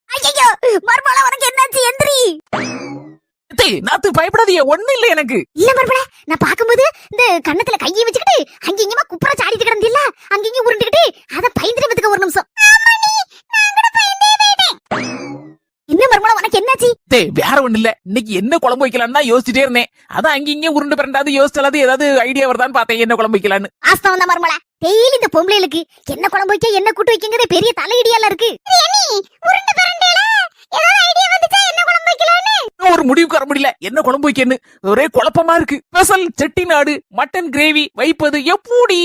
ஐயோ மர்மலா உனக்கு என்னாச்சு எந்திரி. நாத்து பயப்படாதீங்க, ஒண்ணு இல்ல எனக்கு. இல்ல மர்மலா, நான் பாக்கும்போது இந்த கண்ணத்துல கையை வச்சுக்கிட்டு அங்கேயுமா குப்புற சாடிட்டு கிடந்தில்ல, அங்கேயும் உருண்டுகிட்டு அத பயந்துட்டு வந்துக்க ஒரு நிமிஷம். என்ன மர்மலா உனக்கு என்னாச்சு? வேற ஒண்ணு இல்ல, இன்னைக்கு என்ன குழம்பு வைக்கலாம்னு தான் யோசிச்சுட்டே இருந்தேன். அதான் அங்கீங்க உருண்டு பிறண்டாது யோசிச்சாலாது ஏதாவது ஐடியா வருதான்னு பார்த்தேன் என்ன குழம்பு வைக்கலான்னு. ஆஸ்தவம் தான் மர்மலா, டெய்லி இந்த பொம்பளைகளுக்கு என்ன குழம்பு வைக்க என்ன கூட்டு வைக்கங்கற பெரிய தலையிடியால இருக்கு. உருண்டு பிறண்டேல ஏதாவது ஐடியா வந்துச்சா என்ன குழம்பு வைக்கலான்னு? ஒரு முடிவுக்கு வர முடியல, என்ன குழம்பு வைக்கன்னு ஒரே குழப்பமா இருக்கு. ஸ்பெஷல் செட்டிநாடு மட்டன் கிரேவி வைப்பது எப்படி?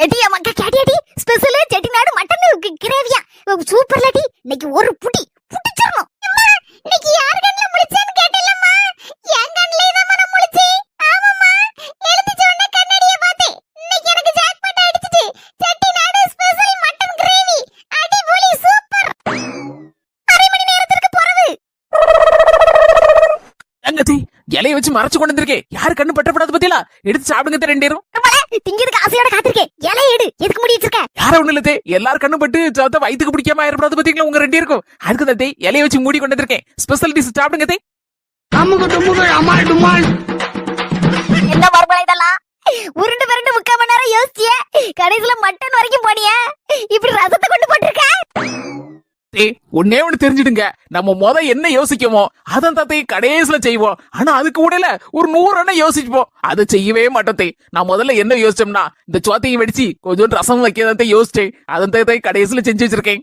எடியா மக்கா கேடியடி, ஸ்பெஷல் செட்டிநாடு மட்டன் கிரேவியா சூப்பர் லடி. இன்னைக்கு ஒரு புடி புடிச்சறணும். அம்மா இன்னைக்கு யார் கண்ணல முழிச்சேன்னு கேட்டலம்மா. என் கண்ணலே தான் நான் முழிச்சேன். ஆமாம்மா, எழுந்திச்ச உடனே கண்ணாடிய பார்த்தேன். இன்னைக்கு எனக்கு ஜாக்பாட் அடிச்சிட்டு. செட்டிநாடு ஸ்பெஷல் மட்டன் கிரேவி அடிபொலி சூப்பர். அரை மணி நேரத்துக்கு போறது. தங்கச்சி இலைய வச்சு மறைச்சு கொண்டு வந்திருக்கேன். யாரு கண்ணு பட்டப்படாது பத்தியலா, எடுத்து சாப்பிடுங்க ரெண்டு பேரும். திங்கிறதுக்கு ஆசையோட காத்திருக்கேன். இலை எடு, எதுக்கு முடி வச்சிருக்க? யார ஒண்ணு இல்லதே, எல்லாரும் கண்ணு பட்டு வயிற்றுக்கு பிடிக்காம ஆயிரப்படாது பத்தீங்களா உங்க ரெண்டு இருக்கும். அதுக்கு தே இலைய வச்சு மூடி கொண்டு வந்திருக்கேன். ஸ்பெஷல் டிஷ் சாப்பிடுங்க தே. என்ன மர்மலா இதெல்லாம்? உருண்டு பிறண்டு 3/4 மணி நேரம் யோசிச்சிய, கடைசில மட்டன் வரைக்கும் போனிய. இப்படி ரசத்தை கொண்டு போட்டுருக்க. ஒன்னே ஒண்ணு தெரிஞ்சிடுங்க, நம்ம என்ன யோசிக்கமோ அதான் தத்தை கடைசியில செய்வோம். ஆனா அதுக்கு கூட ஒரு 100 யோசிப்போம், அதை செய்யவே மாட்டோம். நான் முதல்ல என்ன யோசிச்சோம்னா இந்த சோத்தையும் வெடிச்சு கொஞ்சம் ரசம் வைக்கிறத யோசிச்சேன். அதை கடைசியில செஞ்சு வச்சிருக்கேன்.